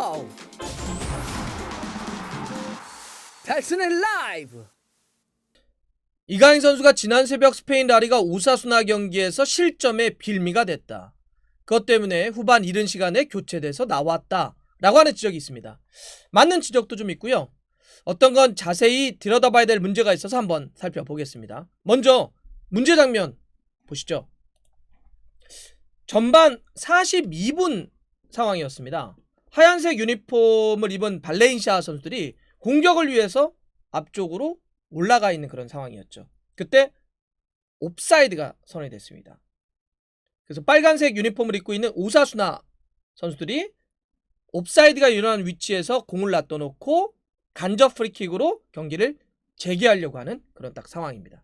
쇼! 달슨의 라이브! 이강인 선수가 지난 새벽 스페인 라리가 오사수나 경기에서 실점에 빌미가 됐다. 그것 때문에 후반 이른 시간에 교체돼서 나왔다 라고 하는 지적이 있습니다. 맞는 지적도 좀 있고요. 어떤 건 자세히 들여다봐야 될 문제가 있어서 한번 살펴보겠습니다. 먼저 문제 장면 보시죠. 전반 42분 상황이었습니다. 하얀색 유니폼을 입은 발렌시아 선수들이 공격을 위해서 앞쪽으로 올라가 있는 그런 상황이었죠. 그때 옵사이드가 선언이 됐습니다. 그래서 빨간색 유니폼을 입고 있는 오사수나 선수들이 옵사이드가 일어난 위치에서 공을 놔둬놓고 간접 프리킥으로 경기를 재개하려고 하는 그런 딱 상황입니다.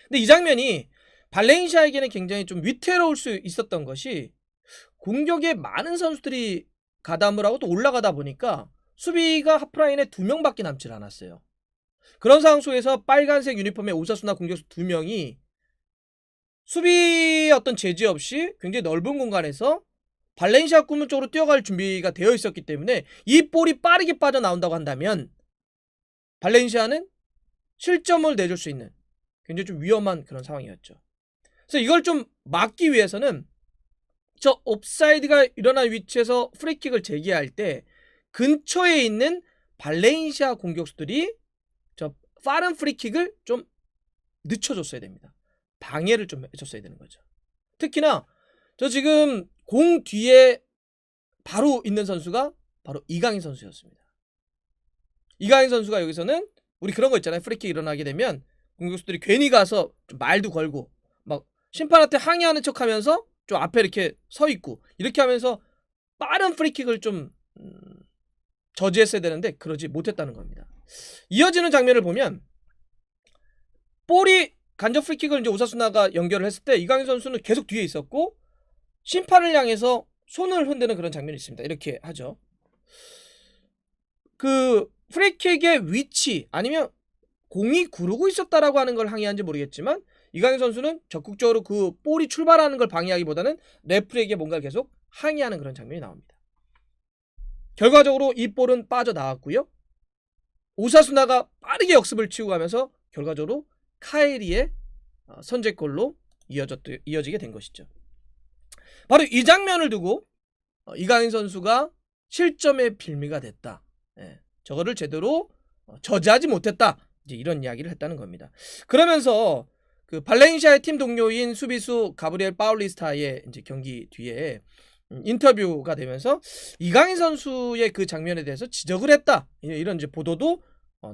근데 이 장면이 발렌시아에게는 굉장히 좀 위태로울 수 있었던 것이 공격에 많은 선수들이 가담을 하고 또 올라가다 보니까 수비가 하프라인에 2명밖에 남질 않았어요. 그런 상황 속에서 빨간색 유니폼의 오사수나 공격수 2명이 수비의 어떤 제지 없이 굉장히 넓은 공간에서 발렌시아 골문 쪽으로 뛰어갈 준비가 되어 있었기 때문에 이 볼이 빠르게 빠져나온다고 한다면 발렌시아는 실점을 내줄 수 있는 굉장히 좀 위험한 그런 상황이었죠. 그래서 이걸 좀 막기 위해서는 저 옵사이드가 일어난 위치에서 프리킥을 제기할 때 근처에 있는 발렌시아 공격수들이 저 빠른 프리킥을 좀 늦춰줬어야 됩니다. 방해를 좀 해줬어야 되는 거죠. 특히나 저 지금 공 뒤에 바로 있는 선수가 바로 이강인 선수였습니다. 이강인 선수가 여기서는 우리 그런 거 있잖아요. 프리킥 일어나게 되면 공격수들이 괜히 가서 좀 말도 걸고 막 심판한테 항의하는 척하면서 좀 앞에 이렇게 서 있고 이렇게 하면서 빠른 프리킥을 좀 저지했어야 되는데 그러지 못했다는 겁니다. 이어지는 장면을 보면 볼이 간접 프리킥을 이제 오사수나가 연결을 했을 때 이강인 선수는 계속 뒤에 있었고 심판을 향해서 손을 흔드는 그런 장면이 있습니다. 이렇게 하죠. 그 프리킥의 위치 아니면 공이 구르고 있었다라고 하는 걸 항의한지 모르겠지만 이강인 선수는 적극적으로 그 볼이 출발하는 걸 방해하기보다는 레프리에게 뭔가 계속 항의하는 그런 장면이 나옵니다. 결과적으로 이 볼은 빠져나왔고요. 오사수나가 빠르게 역습을 치고 가면서 결과적으로 카이리의 선제골로 이어지게 된 것이죠. 바로 이 장면을 두고 이강인 선수가 실점의 빌미가 됐다. 저거를 제대로 저지하지 못했다. 이제 이런 이야기를 했다는 겁니다. 그러면서 그 발렌시아의 팀 동료인 수비수 가브리엘 파울리스타의 이제 경기 뒤에 인터뷰가 되면서 이강인 선수의 그 장면에 대해서 지적을 했다. 이런 이제 보도도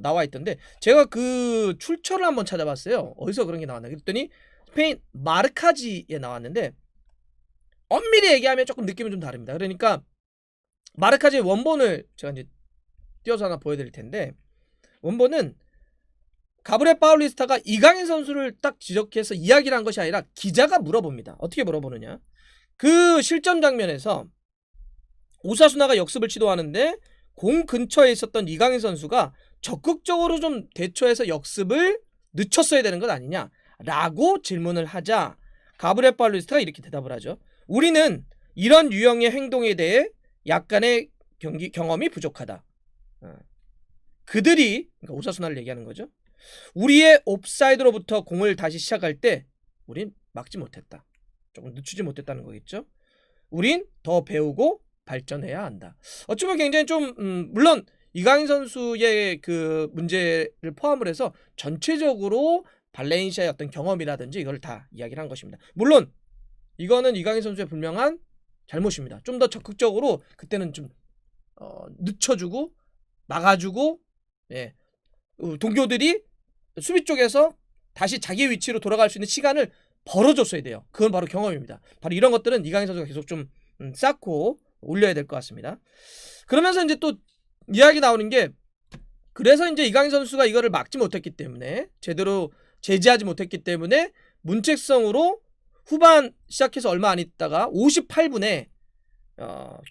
나와 있던데 제가 그 출처를 한번 찾아봤어요. 어디서 그런 게 나왔나 그랬더니 스페인 마르카지에 나왔는데 엄밀히 얘기하면 조금 느낌은 좀 다릅니다. 그러니까 마르카지의 원본을 제가 이제 띄워서 하나 보여드릴 텐데 원본은 가브리엘 파울리스타가 이강인 선수를 딱 지적해서 이야기를 한 것이 아니라 기자가 물어봅니다. 어떻게 물어보느냐. 그 실점 장면에서 오사수나가 역습을 시도하는데 공 근처에 있었던 이강인 선수가 적극적으로 좀 대처해서 역습을 늦췄어야 되는 것 아니냐 라고 질문을 하자 가브리엘 파울리스타가 이렇게 대답을 하죠. 우리는 이런 유형의 행동에 대해 약간의 경험이 부족하다. 그들이 그러니까 오사수나를 얘기하는 거죠. 우리의 옵사이드로부터 공을 다시 시작할 때 우린 막지 못했다. 조금 늦추지 못했다는 거겠죠. 우린 더 배우고 발전해야 한다. 어쩌면 굉장히 좀 물론 이강인 선수의 그 문제를 포함을 해서 전체적으로 발렌시아의 어떤 경험이라든지 이걸 다 이야기를 한 것입니다. 물론 이거는 이강인 선수의 분명한 잘못입니다. 좀 더 적극적으로 그때는 좀 늦춰주고 막아주고 동료들이 수비 쪽에서 다시 자기 위치로 돌아갈 수 있는 시간을 벌어줬어야 돼요. 그건 바로 경험입니다. 바로 이런 것들은 이강인 선수가 계속 좀 쌓고 올려야 될 것 같습니다. 그러면서 이제 또 이야기 나오는 게 그래서 이제 이강인 선수가 이거를 막지 못했기 때문에 제대로 제지하지 못했기 때문에 문책성으로 후반 시작해서 얼마 안 있다가 58분에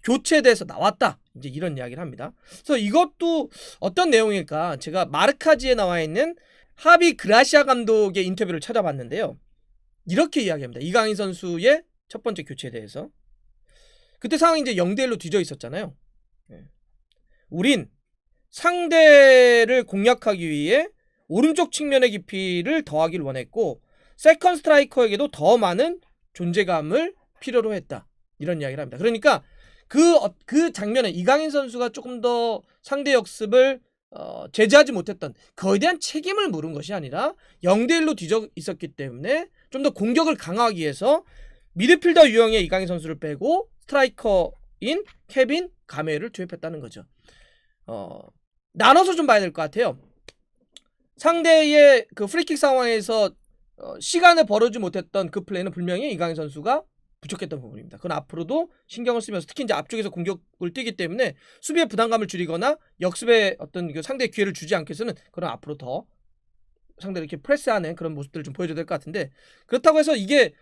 교체돼서 나왔다. 이제 이런 이야기를 합니다. 그래서 이것도 어떤 내용일까? 제가 마르카지에 나와 있는 하비 그라시아 감독의 인터뷰를 찾아봤는데요. 이렇게 이야기합니다. 이강인 선수의 첫 번째 교체에 대해서. 그때 상황이 이제 0대1로 뒤져 있었잖아요. 우린 상대를 공략하기 위해 오른쪽 측면의 깊이를 더하길 원했고 세컨 스트라이커에게도 더 많은 존재감을 필요로 했다. 이런 이야기를 합니다. 그러니까 그 장면에 이강인 선수가 조금 더 상대 역습을 제재하지 못했던 그에 대한 책임을 물은 것이 아니라 0대1로 뒤져 있었기 때문에 좀 더 공격을 강화하기 위해서 미드필더 유형의 이강인 선수를 빼고 스트라이커인 케빈 가메를 투입했다는 거죠. 나눠서 좀 봐야 될 것 같아요. 상대의 그 프리킥 상황에서 시간을 벌어주지 못했던 그 플레이는 분명히 이강인 선수가 부족했던 부분입니다. 그건 앞으로도 신경을 쓰면서 특히 이제 앞쪽에서 공격을 뛰기 때문에 수비의 부담감을 줄이거나 역습에 어떤 상대의 기회를 주지 않기 위해서는 그런 앞으로 더 상대를 이렇게 프레스하는 그런 모습들을 좀 보여줘야 될 것 같은데 그렇다고 해서 이게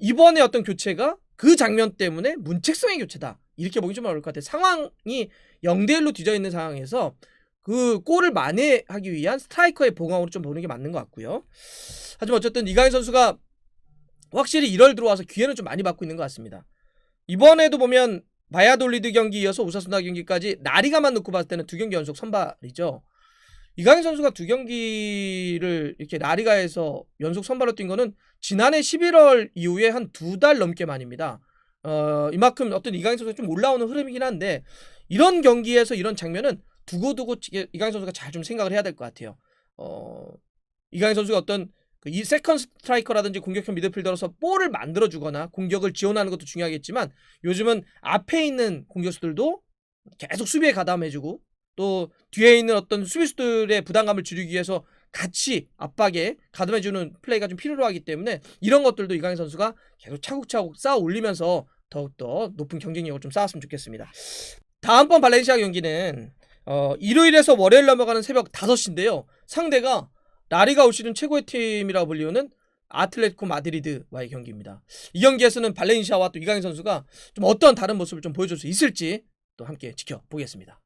이번에 어떤 교체가 그 장면 때문에 문책성의 교체다. 이렇게 보기 좀 어려울 것 같아요. 상황이 0대1로 뒤져 있는 상황에서 그 골을 만회하기 위한 스트라이커의 보강으로 좀 보는 게 맞는 것 같고요. 하지만 어쨌든 이강인 선수가 확실히 1월 들어와서 기회는 좀 많이 받고 있는 것 같습니다. 이번에도 보면 바야돌리드 경기 이어서 오사수나 경기까지 나리가만 놓고 봤을 때는 2경기 연속 선발이죠. 이강인 선수가 2경기를 이렇게 나리가에서 연속 선발로 뛴 거는 지난해 11월 이후에 한 2달 넘게 만입니다. 이만큼 어떤 이강인 선수가 좀 올라오는 흐름이긴 한데 이런 경기에서 이런 장면은 두고두고 이강인 선수가 잘 좀 생각을 해야 될 것 같아요. 이강인 선수가 어떤 이 세컨 스트라이커라든지 공격형 미드필더로서 볼을 만들어주거나 공격을 지원하는 것도 중요하겠지만 요즘은 앞에 있는 공격수들도 계속 수비에 가담해주고 또 뒤에 있는 어떤 수비수들의 부담감을 줄이기 위해서 같이 압박에 가담해주는 플레이가 좀 필요로 하기 때문에 이런 것들도 이강인 선수가 계속 차곡차곡 쌓아 올리면서 더욱더 높은 경쟁력을 좀 쌓았으면 좋겠습니다. 다음번 발렌시아 경기는 일요일에서 월요일 넘어가는 새벽 5시인데요. 상대가 라리가 올 시즌 최고의 팀이라고 불리우는 아틀레티코 마드리드와의 경기입니다. 이 경기에서는 발렌시아와 또 이강인 선수가 좀 어떤 다른 모습을 좀 보여줄 수 있을지 또 함께 지켜보겠습니다.